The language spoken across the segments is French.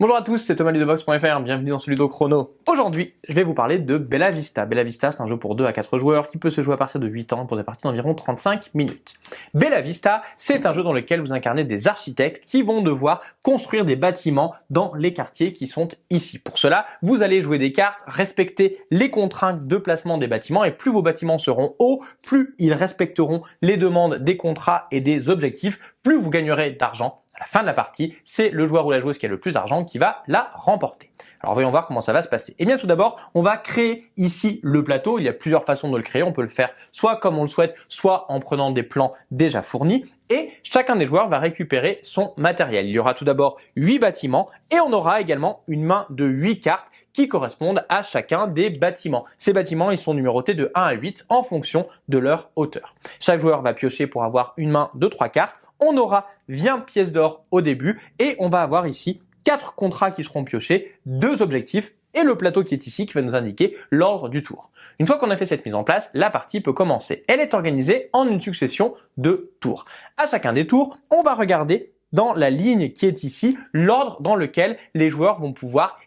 Bonjour à tous, c'est Thomas Ludobox.fr, bienvenue dans ce Ludo Chrono. Aujourd'hui, je vais vous parler de Bella Vista. Bella Vista, c'est un jeu pour 2 à 4 joueurs qui peut se jouer à partir de 8 ans pour des parties d'environ 35 minutes. Bella Vista, c'est un jeu dans lequel vous incarnez des architectes qui vont devoir construire des bâtiments dans les quartiers qui sont ici. Pour cela, vous allez jouer des cartes, respecter les contraintes de placement des bâtiments et plus vos bâtiments seront hauts, plus ils respecteront les demandes des contrats et des objectifs, plus vous gagnerez d'argent. À la fin de la partie, c'est le joueur ou la joueuse qui a le plus d'argent qui va la remporter. Alors voyons voir comment ça va se passer. Eh bien tout d'abord, on va créer ici le plateau. Il y a plusieurs façons de le créer. On peut le faire soit comme on le souhaite, soit en prenant des plans déjà fournis. Et chacun des joueurs va récupérer son matériel. Il y aura tout d'abord 8 bâtiments et on aura également une main de 8 cartes qui correspondent à chacun des bâtiments. Ces bâtiments, ils sont numérotés de 1 à 8 en fonction de leur hauteur. Chaque joueur va piocher pour avoir une main de 3 cartes. On aura 20 pièces d'or au début et on va avoir ici 4 contrats qui seront piochés, 2 objectifs et le plateau qui est ici qui va nous indiquer l'ordre du tour. Une fois qu'on a fait cette mise en place, la partie peut commencer. Elle est organisée en une succession de tours. À chacun des tours, on va regarder dans la ligne qui est ici, l'ordre dans lequel les joueurs vont pouvoir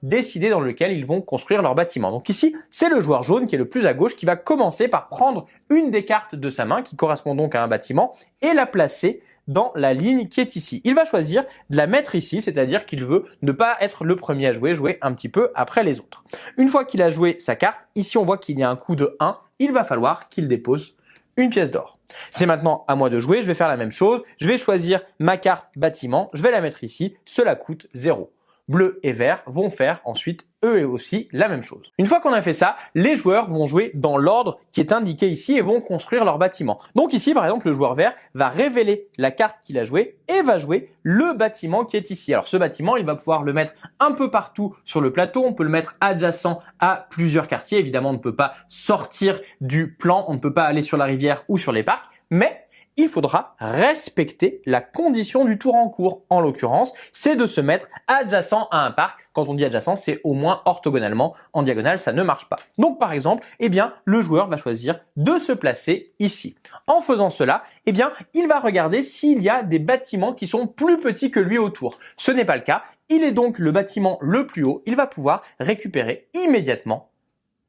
décider dans lequel ils vont construire leur bâtiment. Donc ici, c'est le joueur jaune qui est le plus à gauche qui va commencer par prendre une des cartes de sa main qui correspond donc à un bâtiment et la placer dans la ligne qui est ici. Il va choisir de la mettre ici, c'est-à-dire qu'il veut ne pas être le premier à jouer un petit peu après les autres. Une fois qu'il a joué sa carte, ici on voit qu'il y a un coût de 1, il va falloir qu'il dépose une pièce d'or. C'est maintenant à moi de jouer, je vais faire la même chose, je vais choisir ma carte bâtiment, je vais la mettre ici, cela coûte 0. Bleu et vert vont faire ensuite eux aussi la même chose. Une fois qu'on a fait ça, les joueurs vont jouer dans l'ordre qui est indiqué ici et vont construire leur bâtiment. Donc ici, par exemple, le joueur vert va révéler la carte qu'il a jouée et va jouer le bâtiment qui est ici. Alors ce bâtiment, il va pouvoir le mettre un peu partout sur le plateau. On peut le mettre adjacent à plusieurs quartiers. Évidemment, on ne peut pas sortir du plan, on ne peut pas aller sur la rivière ou sur les parcs, mais il faudra respecter la condition du tour en cours. En l'occurrence, c'est de se mettre adjacent à un parc. Quand on dit adjacent, c'est au moins orthogonalement. En diagonale, ça ne marche pas. Donc, par exemple, le joueur va choisir de se placer ici. En faisant cela, il va regarder s'il y a des bâtiments qui sont plus petits que lui autour. Ce n'est pas le cas. Il est donc le bâtiment le plus haut. Il va pouvoir récupérer immédiatement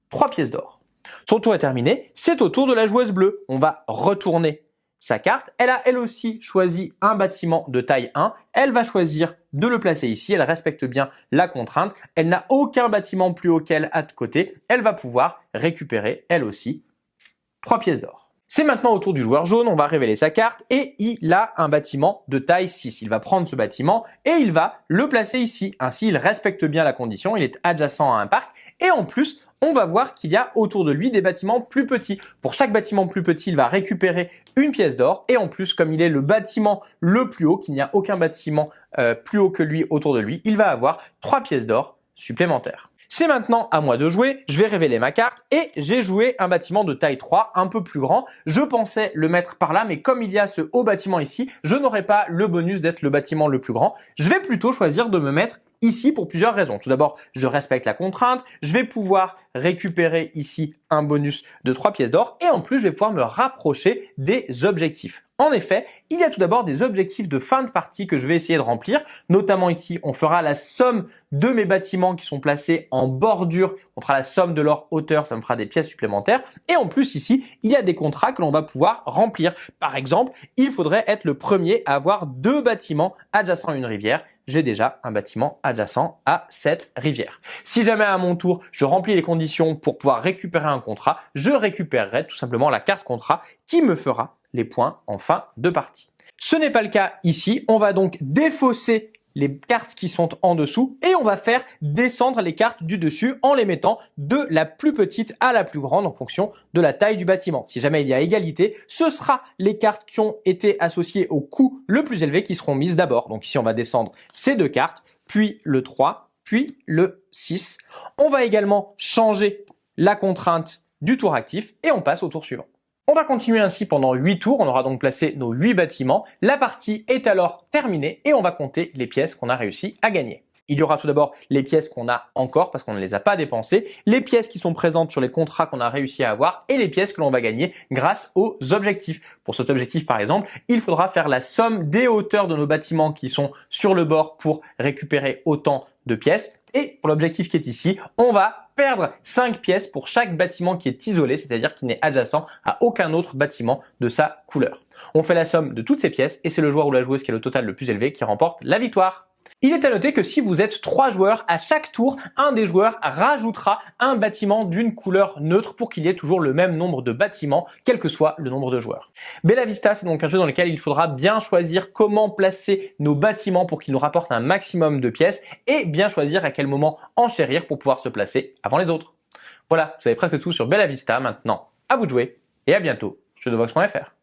3 pièces d'or. Son tour est terminé. C'est au tour de la joueuse bleue. On va retourner sa carte. Elle a elle aussi choisi un bâtiment de taille 1. Elle va choisir de le placer ici. Elle respecte bien la contrainte. Elle n'a aucun bâtiment plus haut qu'elle à de côté. Elle va pouvoir récupérer elle aussi 3 pièces d'or. C'est maintenant au tour du joueur jaune. On va révéler sa carte et il a un bâtiment de taille 6. Il va prendre ce bâtiment et il va le placer ici. Ainsi, il respecte bien la condition. Il est adjacent à un parc et en plus, on va voir qu'il y a autour de lui des bâtiments plus petits. Pour chaque bâtiment plus petit, il va récupérer une pièce d'or. Et en plus, comme il est le bâtiment le plus haut, qu'il n'y a aucun bâtiment plus haut que lui autour de lui, il va avoir 3 pièces d'or supplémentaires. C'est maintenant à moi de jouer, je vais révéler ma carte et j'ai joué un bâtiment de taille 3, un peu plus grand. Je pensais le mettre par là, mais comme il y a ce haut bâtiment ici, je n'aurai pas le bonus d'être le bâtiment le plus grand. Je vais plutôt choisir de me mettre ici pour plusieurs raisons. Tout d'abord, je respecte la contrainte, je vais pouvoir récupérer ici un bonus de 3 pièces d'or et en plus, je vais pouvoir me rapprocher des objectifs. En effet, il y a tout d'abord des objectifs de fin de partie que je vais essayer de remplir. Notamment ici, on fera la somme de mes bâtiments qui sont placés en bordure. On fera la somme de leur hauteur, ça me fera des pièces supplémentaires. Et en plus ici, il y a des contrats que l'on va pouvoir remplir. Par exemple, il faudrait être le premier à avoir 2 bâtiments adjacents à une rivière. J'ai déjà un bâtiment adjacent à cette rivière. Si jamais à mon tour, je remplis les conditions pour pouvoir récupérer un contrat, je récupérerai tout simplement la carte contrat qui me fera les points en fin de partie. Ce n'est pas le cas ici. On va donc défausser les cartes qui sont en dessous et on va faire descendre les cartes du dessus en les mettant de la plus petite à la plus grande en fonction de la taille du bâtiment. Si jamais il y a égalité, ce sera les cartes qui ont été associées au coût le plus élevé qui seront mises d'abord. Donc ici, on va descendre ces 2 cartes, puis le 3, puis le 6. On va également changer la contrainte du tour actif et on passe au tour suivant. On va continuer ainsi pendant 8 tours, on aura donc placé nos 8 bâtiments. La partie est alors terminée et on va compter les pièces qu'on a réussi à gagner. Il y aura tout d'abord les pièces qu'on a encore parce qu'on ne les a pas dépensées, les pièces qui sont présentes sur les contrats qu'on a réussi à avoir et les pièces que l'on va gagner grâce aux objectifs. Pour cet objectif par exemple, il faudra faire la somme des hauteurs de nos bâtiments qui sont sur le bord pour récupérer autant de pièces. Et pour l'objectif qui est ici, on va perdre 5 pièces pour chaque bâtiment qui est isolé, c'est-à-dire qui n'est adjacent à aucun autre bâtiment de sa couleur. On fait la somme de toutes ces pièces et c'est le joueur ou la joueuse qui a le total le plus élevé qui remporte la victoire. Il est à noter que si vous êtes 3 joueurs, à chaque tour, un des joueurs rajoutera un bâtiment d'une couleur neutre pour qu'il y ait toujours le même nombre de bâtiments, quel que soit le nombre de joueurs. Bella Vista, c'est donc un jeu dans lequel il faudra bien choisir comment placer nos bâtiments pour qu'ils nous rapportent un maximum de pièces et bien choisir à quel moment enchérir pour pouvoir se placer avant les autres. Voilà, vous savez presque tout sur Bella Vista. Maintenant, à vous de jouer et à bientôt sur jeudevox.fr.